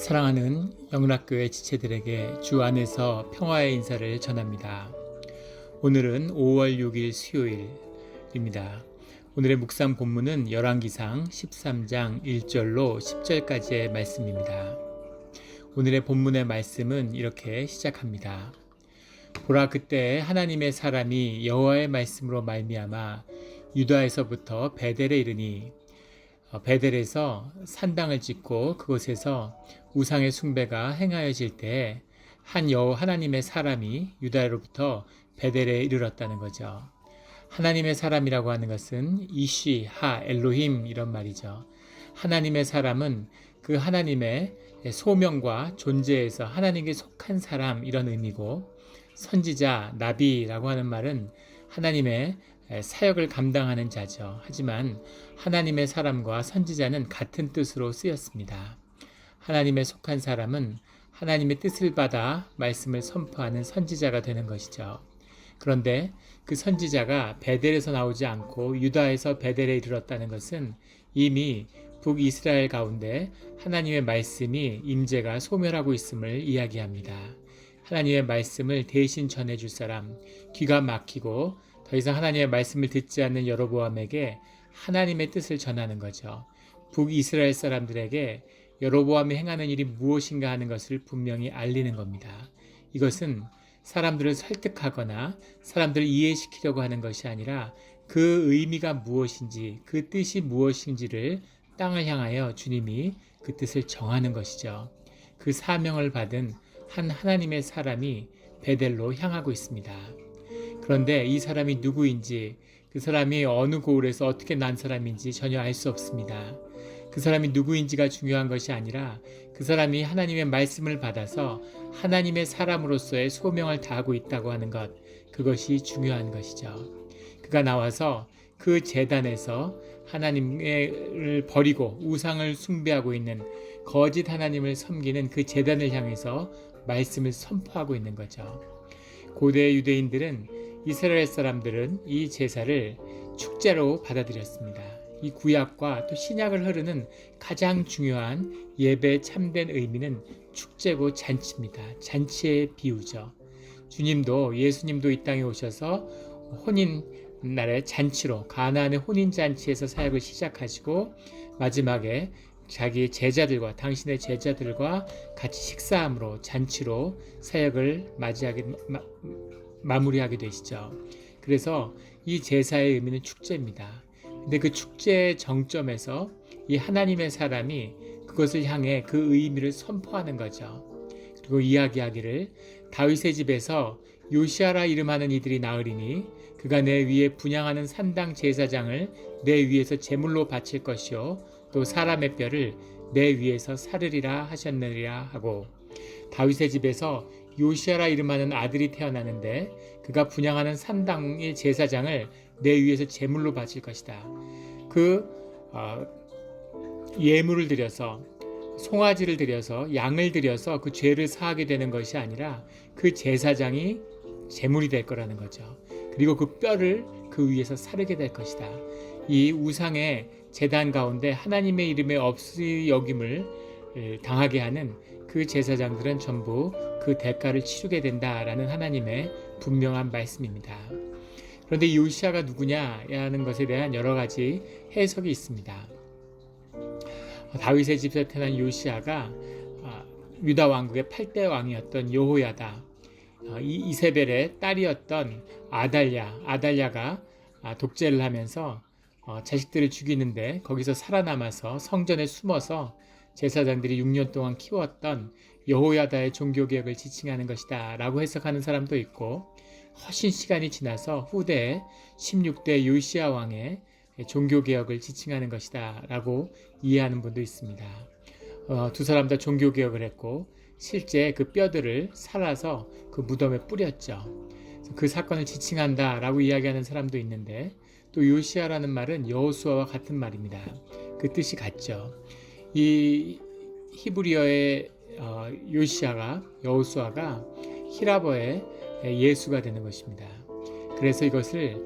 사랑하는 영락교회 지체들에게 주 안에서 평화의 인사를 전합니다. 오늘은 5월 6일 수요일입니다. 오늘의 묵상 본문은 열왕기상 13장 1절로 10절까지의 말씀입니다. 오늘의 본문의 말씀은 이렇게 시작합니다. 보라, 그때 하나님의 사람이 여호와의 말씀으로 말미암아 유다에서부터 베델에 이르니 베델에서 산당을 짓고 그곳에서 우상의 숭배가 행하여질 때에 하나님의 사람이 유다로부터 베델에 이르렀다는 거죠. 하나님의 사람이라고 하는 것은 이쉬, 하, 엘로힘 이런 말이죠. 하나님의 사람은 그 하나님의 소명과 존재에서 하나님께 속한 사람 이런 의미고, 선지자, 나비라고 하는 말은 하나님의 사역을 감당하는 자죠. 하지만 하나님의 사람과 선지자는 같은 뜻으로 쓰였습니다. 하나님의 속한 사람은 하나님의 뜻을 받아 말씀을 선포하는 선지자가 되는 것이죠. 그런데 그 선지자가 베델에서 나오지 않고 유다에서 베델에 이르렀다는 것은 이미 북이스라엘 가운데 하나님의 말씀이 임재가 소멸하고 있음을 이야기합니다. 하나님의 말씀을 대신 전해줄 사람, 귀가 막히고 더 이상 하나님의 말씀을 듣지 않는 여로보암에게 하나님의 뜻을 전하는 거죠. 북이스라엘 사람들에게 여로보암이 행하는 일이 무엇인가 하는 것을 분명히 알리는 겁니다. 이것은 사람들을 설득하거나 사람들을 이해시키려고 하는 것이 아니라 그 의미가 무엇인지, 그 뜻이 무엇인지를 땅을 향하여 주님이 그 뜻을 정하는 것이죠. 그 사명을 받은 한 하나님의 사람이 베델로 향하고 있습니다. 그런데 이 사람이 누구인지, 그 사람이 어느 고을에서 어떻게 난 사람인지 전혀 알 수 없습니다. 그 사람이 누구인지가 중요한 것이 아니라 그 사람이 하나님의 말씀을 받아서 하나님의 사람으로서의 소명을 다하고 있다고 하는 것, 그것이 중요한 것이죠. 그가 나와서 그 제단에서 하나님을 버리고 우상을 숭배하고 있는 거짓 하나님을 섬기는 그 제단을 향해서 말씀을 선포하고 있는 거죠. 고대 유대인들은, 이스라엘 사람들은 이 제사를 축제로 받아들였습니다. 이 구약과 또 신약을 흐르는 가장 중요한 예배의 참된 의미는 축제고 잔치입니다. 잔치의 비유죠. 예수님도 이 땅에 오셔서 혼인 날의 잔치로, 가나안의 혼인 잔치에서 사역을 시작하시고 마지막에 자기 제자들과, 당신의 제자들과 같이 식사함으로, 잔치로 사역을 마무리하게 되시죠. 그래서 이 제사의 의미는 축제입니다. 근데 그 축제의 정점에서 이 하나님의 사람이 그것을 향해 그 의미를 선포하는 거죠. 그리고 이야기하기를, 다윗의 집에서 요시아라 이름하는 이들이 나으리니 그가 내 위에 분향하는 산당 제사장을 내 위에서 제물로 바칠 것이요 또 사람의 뼈를 내 위에서 사르리라 하셨느니라 하고, 다윗의 집에서 요시아라 이름하는 아들이 태어나는데 그가 분향하는 산당의 제사장을 내 위에서 제물로 바칠 것이다. 예물을 드려서, 송아지를 드려서, 양을 드려서 그 죄를 사하게 되는 것이 아니라 그 제사장이 제물이 될 거라는 거죠. 그리고 그 뼈를 그 위에서 사르게 될 것이다. 이 우상의 제단 가운데 하나님의 이름에 없이 여김을 당하게 하는 그 제사장들은 전부 그 대가를 치르게 된다라는 하나님의 분명한 말씀입니다. 그런데 이 요시아가 누구냐라는 것에 대한 여러 가지 해석이 있습니다. 다윗의 집에서 태어난 요시아가 유다 왕국의 8대 왕이었던 여호야다, 이세벨의 딸이었던 아달랴가 독재를 하면서 자식들을 죽이는데 거기서 살아남아서 성전에 숨어서 제사장들이 6년 동안 키웠던 여호야다의 종교개혁을 지칭하는 것이다 라고 해석하는 사람도 있고, 훨씬 시간이 지나서 후대에 16대 요시야 왕의 종교개혁을 지칭하는 것이다 라고 이해하는 분도 있습니다. 두 사람 다 종교개혁을 했고 실제 그 뼈들을 살아서 그 무덤에 뿌렸죠. 그 사건을 지칭한다 라고 이야기하는 사람도 있는데, 또 요시아라는 말은 여호수아와 같은 말입니다. 그 뜻이 같죠. 이 히브리어의 여호수아가 히라버의 예수가 되는 것입니다. 그래서 이것을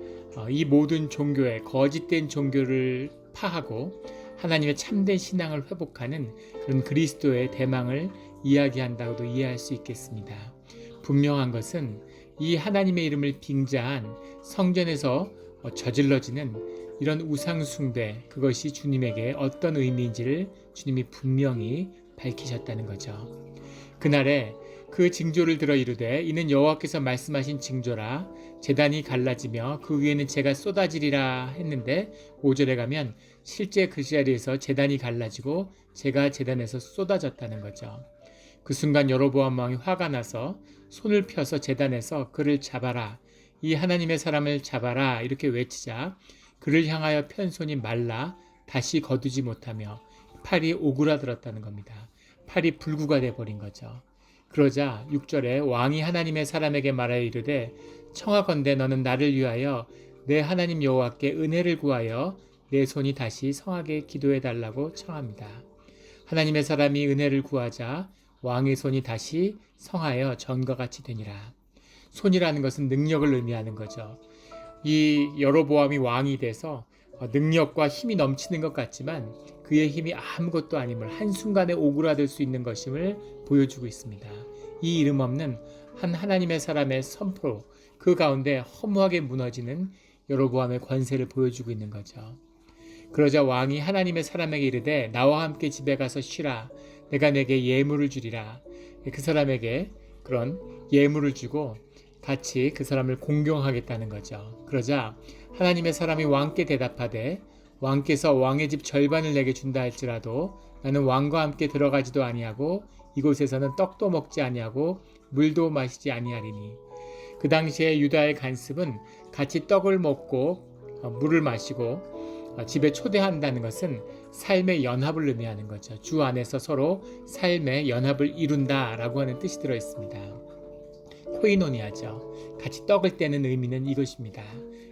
이 모든 종교의 거짓된 종교를 파하고 하나님의 참된 신앙을 회복하는 그런 그리스도의 대망을 이야기한다고도 이해할 수 있겠습니다. 분명한 것은 이 하나님의 이름을 빙자한 성전에서 저질러지는 이런 우상 숭배, 그것이 주님에게 어떤 의미인지를 주님이 분명히 밝히셨다는 거죠. 그날에 그 징조를 들어 이르되 이는 여호와께서 말씀하신 징조라, 제단이 갈라지며 그 위에는 재가 쏟아지리라 했는데 5절에 가면 실제 그 자리에서 제단이 갈라지고 재가 제단에서 쏟아졌다는 거죠. 그 순간 여로보암 왕이 화가 나서 손을 펴서 제단에서 그를 잡아라, 이 하나님의 사람을 잡아라 이렇게 외치자 그를 향하여 편 손이 말라 다시 거두지 못하며 팔이 오그라들었다는 겁니다. 팔이 불구가 돼버린 거죠. 그러자 6절에 왕이 하나님의 사람에게 말하여 이르되 청하건대 너는 나를 위하여 내 하나님 여호와께 은혜를 구하여 내 손이 다시 성하게 기도해 달라고 청합니다. 하나님의 사람이 은혜를 구하자 왕의 손이 다시 성하여 전과 같이 되니라. 손이라는 것은 능력을 의미하는 거죠. 이 여로보암이 왕이 돼서 능력과 힘이 넘치는 것 같지만 그의 힘이 아무것도 아님을 한순간에 오그라들 수 있는 것임을 보여주고 있습니다. 이 이름 없는 한 하나님의 사람의 선포로 그 가운데 허무하게 무너지는 여로보암의 권세를 보여주고 있는 거죠. 그러자 왕이 하나님의 사람에게 이르되 나와 함께 집에 가서 쉬라, 내가 내게 예물을 주리라. 그 사람에게 그런 예물을 주고 같이 그 사람을 공경하겠다는 거죠. 그러자 하나님의 사람이 왕께 대답하되 왕께서 왕의 집 절반을 내게 준다 할지라도 나는 왕과 함께 들어가지도 아니하고 이곳에서는 떡도 먹지 아니하고 물도 마시지 아니하리니. 그 당시에 유다의 간습은 같이 떡을 먹고 물을 마시고 집에 초대한다는 것은 삶의 연합을 의미하는 거죠. 주 안에서 서로 삶의 연합을 이룬다라고 하는 뜻이 들어 있습니다. 코이노니아죠. 같이 떡을 떼는 의미는 이것입니다.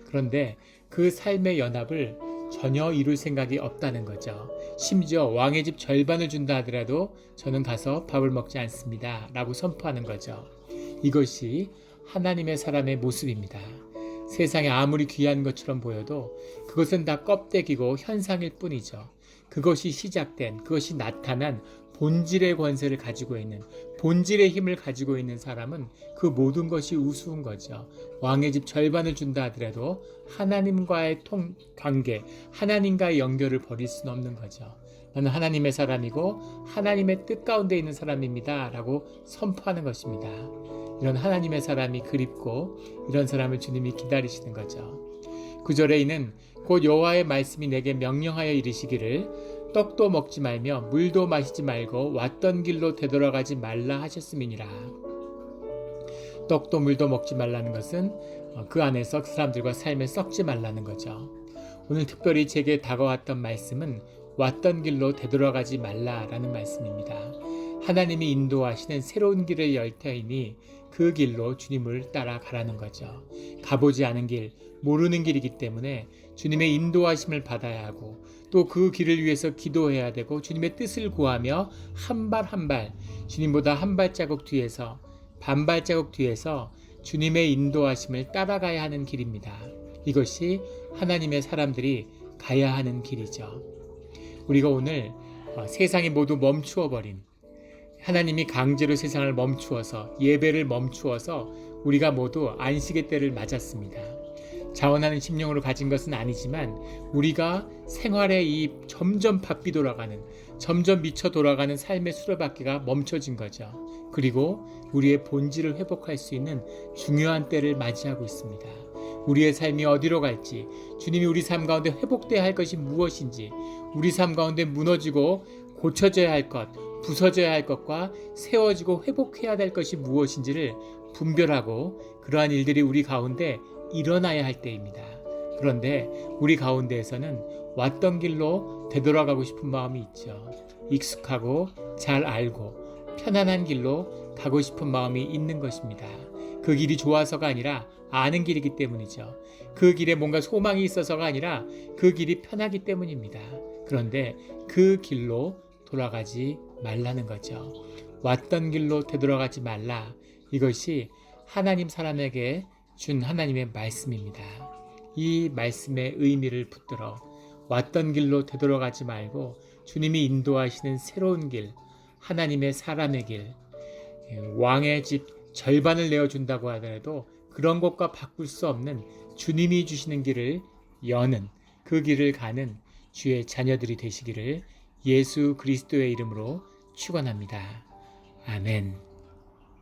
그런데 그 삶의 연합을 전혀 이룰 생각이 없다는 거죠. 심지어 왕의 집 절반을 준다 하더라도 저는 가서 밥을 먹지 않습니다 라고 선포하는 거죠. 이것이 하나님의 사람의 모습입니다. 세상에 아무리 귀한 것처럼 보여도 그것은 다 껍데기고 현상일 뿐이죠. 그것이 시작된, 그것이 나타난 본질의 권세를 가지고 있는, 본질의 힘을 가지고 있는 사람은 그 모든 것이 우스운 거죠. 왕의 집 절반을 준다 하더라도 하나님과의 관계, 하나님과의 연결을 버릴 수는 없는 거죠. 나는 하나님의 사람이고 하나님의 뜻 가운데 있는 사람입니다 라고 선포하는 것입니다. 이런 하나님의 사람이 그립고 이런 사람을 주님이 기다리시는 거죠. 9절에 이는 곧 여호와의 말씀이 내게 명령하여 이르시기를 떡도 먹지 말며 물도 마시지 말고 왔던 길로 되돌아가지 말라 하셨음이니라. 떡도 물도 먹지 말라는 것은 그 안에서 그 사람들과 삶에 썩지 말라는 거죠. 오늘 특별히 제게 다가왔던 말씀은 왔던 길로 되돌아가지 말라라는 말씀입니다. 하나님이 인도하시는 새로운 길을 열 터이니 그 길로 주님을 따라가라는 거죠. 가보지 않은 길, 모르는 길이기 때문에 주님의 인도하심을 받아야 하고 또 그 길을 위해서 기도해야 되고 주님의 뜻을 구하며 한 발 한 발, 주님보다 한 발자국 뒤에서, 반 발자국 뒤에서 주님의 인도하심을 따라가야 하는 길입니다. 이것이 하나님의 사람들이 가야 하는 길이죠. 우리가 오늘 세상이 모두 멈추어버린, 하나님이 강제로 세상을 멈추어서 예배를 멈추어서 우리가 모두 안식의 때를 맞았습니다. 자원하는 심령으로 가진 것은 아니지만 우리가 생활의 이 점점 바삐 돌아가는, 점점 미쳐 돌아가는 삶의 수레바퀴가 멈춰진 거죠. 그리고 우리의 본질을 회복할 수 있는 중요한 때를 맞이하고 있습니다. 우리의 삶이 어디로 갈지, 주님이 우리 삶 가운데 회복돼야 할 것이 무엇인지, 우리 삶 가운데 무너지고 고쳐져야 할 것, 부서져야 할 것과 세워지고 회복해야 될 것이 무엇인지를 분별하고 그러한 일들이 우리 가운데 일어나야 할 때입니다. 그런데 우리 가운데에서는 왔던 길로 되돌아가고 싶은 마음이 있죠. 익숙하고 잘 알고 편안한 길로 가고 싶은 마음이 있는 것입니다. 그 길이 좋아서가 아니라 아는 길이기 때문이죠. 그 길에 뭔가 소망이 있어서가 아니라 그 길이 편하기 때문입니다. 그런데 그 길로 돌아가지 말라는 거죠. 왔던 길로 되돌아가지 말라. 이것이 하나님 사람에게 준 하나님의 말씀입니다. 이 말씀의 의미를 붙들어 왔던 길로 되돌아가지 말고 주님이 인도하시는 새로운 길, 하나님의 사람의 길, 왕의 집 절반을 내어준다고 하더라도 그런 것과 바꿀 수 없는 주님이 주시는 길을 여는 그 길을 가는 주의 자녀들이 되시기를 예수 그리스도의 이름으로 축원합니다. 아멘.